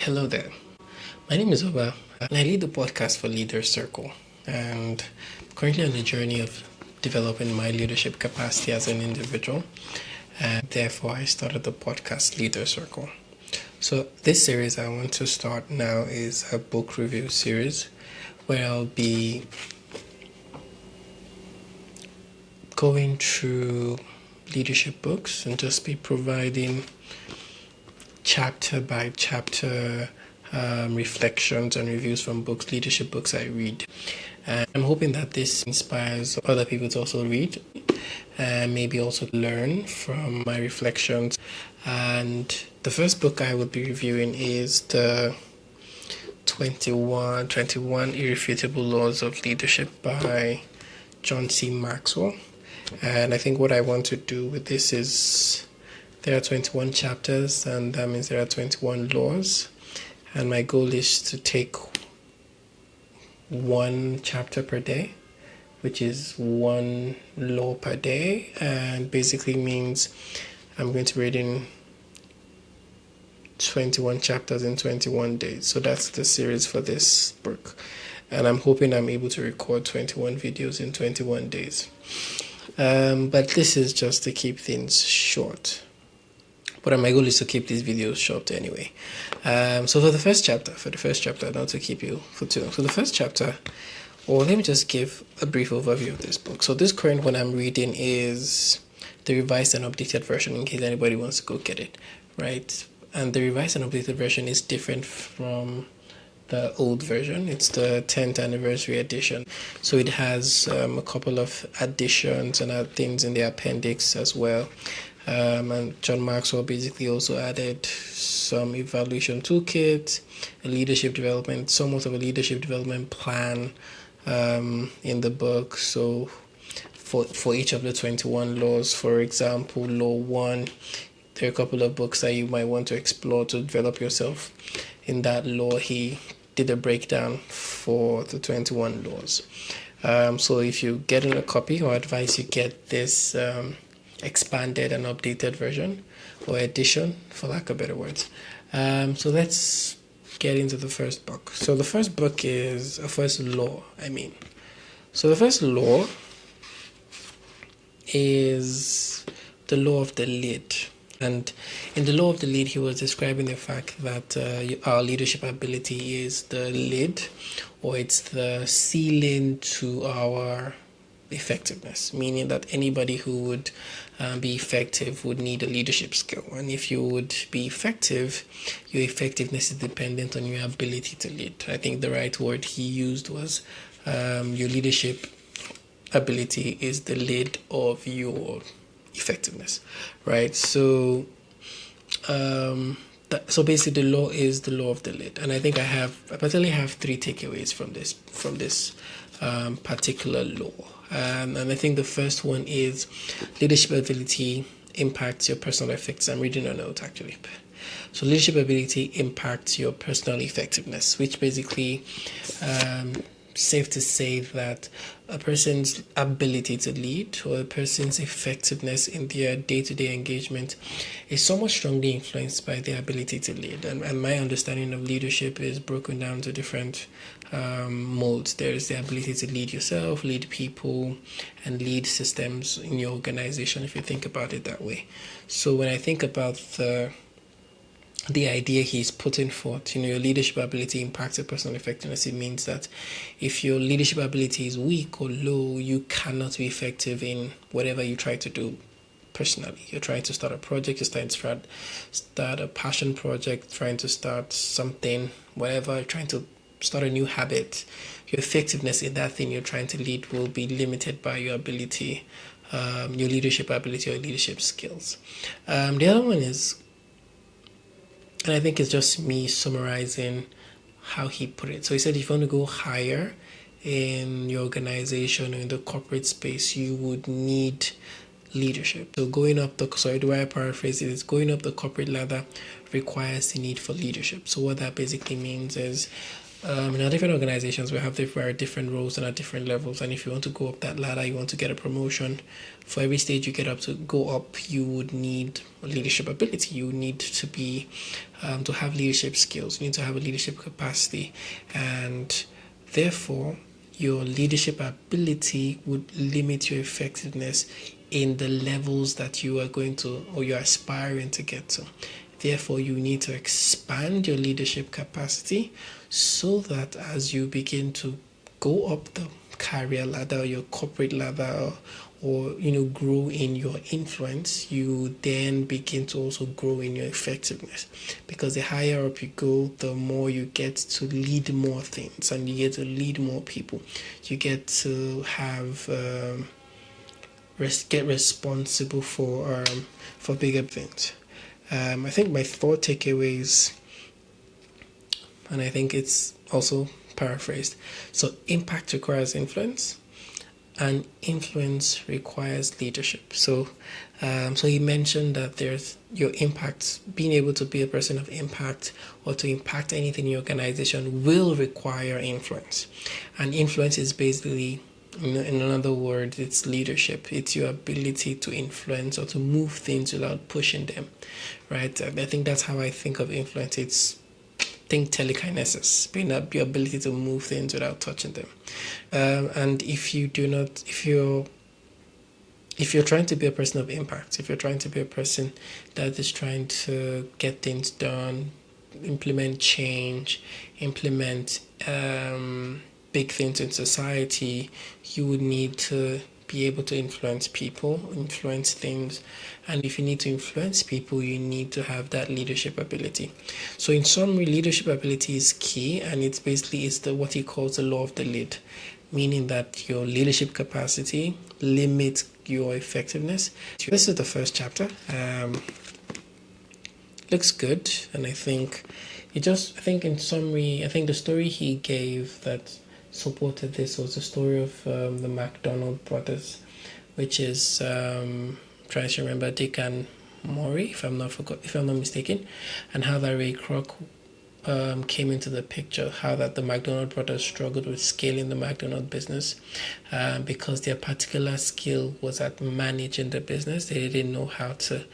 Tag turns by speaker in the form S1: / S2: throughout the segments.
S1: Hello there. My name is Oba, and I lead the podcast for Leaders Circle. And I'm currently on the journey of developing my leadership capacity as an individual. And therefore, I started the podcast Leaders Circle. So, this series I want to start now is a book review series where I'll be going through leadership books and just be providing chapter by chapter reflections and reviews from leadership books I read. And I'm hoping that this inspires other people to also read and maybe also learn from my reflections. And the first book I will be reviewing is the 21 Irrefutable Laws of Leadership by John C. Maxwell. And I think what I want to do with this is there are 21 chapters, and that means there are 21 laws. And my goal is to take one chapter per day, which is one law per day, and basically means I'm going to be reading 21 chapters in 21 days. So that's the series for this book. And I'm hoping I'm able to record 21 videos in 21 days. But this is just to keep things short. But my goal is to keep these videos short anyway. So for the first chapter, not to keep you for too long. So the first chapter, let me just give a brief overview of this book. So this current one I'm reading is the revised and updated version in case anybody wants to go get it, right? And the revised and updated version is different from the old version. It's the 10th anniversary edition. So it has a couple of additions and things in the appendix as well. And John Maxwell basically also added some evaluation toolkit, somewhat of a leadership development plan in the book. So for each of the 21 laws, for example, Law 1, there are a couple of books that you might want to explore to develop yourself in that law. He did a breakdown for the 21 laws. So if you get in a copy, I advise you get this expanded and updated version or edition, for lack of better words. So let's get into the first book. So the first book is a first law. So the first law is the law of the lid. And in the law of the lid, he was describing the fact that our leadership ability is the lid, or it's the ceiling to our effectiveness, meaning that anybody who would be effective would need a leadership skill. And if you would be effective, your effectiveness is dependent on your ability to lead. I think the right word he used was your leadership ability is the lid of your effectiveness, right? So so basically the law is the law of the lid. And I think I particularly have three takeaways from this particular law. And I think the first one is leadership ability impacts your personal effectiveness. I'm reading a note actually. So leadership ability impacts your personal effectiveness, which basically safe to say that a person's ability to lead or a person's effectiveness in their day-to-day engagement is somewhat strongly influenced by their ability to lead. And my understanding of leadership is broken down to different modes. There's the ability to lead yourself, lead people, and lead systems in your organization, if you think about it that way. So when I think about the idea he's putting forth, your leadership ability impacts your personal effectiveness. It means that if your leadership ability is weak or low, you cannot be effective in whatever you try to do personally. You're trying to start a project, you're trying to start a passion project, trying to start something, whatever, trying to start a new habit. Your effectiveness in that thing you're trying to lead will be limited by your ability, your leadership ability or leadership skills. The other one is, and I think it's just me summarizing how he put it. So he said if you want to go higher in your organization or in the corporate space, you would need leadership. So the way I paraphrase it is going up the corporate ladder requires the need for leadership. So what that basically means is in our different organizations, we have very different roles and at different levels. And if you want to go up that ladder, you want to get a promotion. For every stage you get up to go up, you would need leadership ability. You need to be to have leadership skills. You need to have a leadership capacity, and therefore your leadership ability would limit your effectiveness in the levels that you are going to or you're aspiring to get to. Therefore, you need to expand your leadership capacity so that as you begin to go up the career ladder, your corporate ladder, or grow in your influence, you then begin to also grow in your effectiveness. Because the higher up you go, the more you get to lead more things, and you get to lead more people. You get to have get responsible for bigger things. I think my 4 takeaways, and I think it's also paraphrased. So impact requires influence, and influence requires leadership. So he mentioned that there's your impact, being able to be a person of impact or to impact anything in your organization will require influence. And influence is basically, in other words, it's leadership. It's your ability to influence or to move things without pushing them, right? I think that's how I think of influence. Think telekinesis, being your ability to move things without touching them. And if you're trying to be a person of impact, if you're trying to be a person that is trying to get things done, implement change, implement big things in society, you would need to be able to influence people, influence things. And if you need to influence people, you need to have that leadership ability. So in summary, leadership ability is key, and it's what he calls the law of the lead, meaning that your leadership capacity limits your effectiveness. This is the first chapter. Looks good, and I think in summary, I think the story he gave that supported this was the story of the McDonald brothers, which is trying to remember Dick and Maury, if I'm not mistaken, and how that Ray Kroc came into the picture, how that the McDonald brothers struggled with scaling the McDonald business because their particular skill was at managing the business. They didn't know how to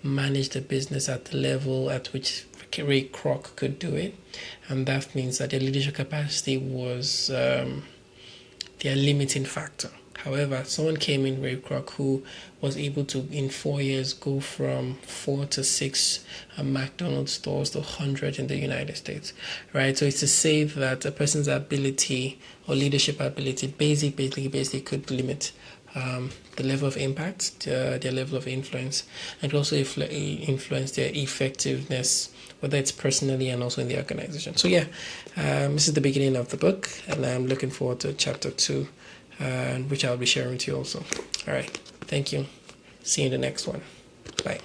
S1: manage the business at the level at which Ray Kroc could do it, and that means that their leadership capacity was their limiting factor. However, someone came in, Ray Kroc, who was able to, in 4 years, go from 4 to 6 McDonald's stores to 100 in the United States, right? So it's to say that a person's ability or leadership ability basically could limit the level of impact, their level of influence, and also influence their effectiveness, whether it's personally and also in the organization. So this is the beginning of the book, and I'm looking forward to chapter 2, which I'll be sharing with you also. All right, thank you. See you in the next one. Bye.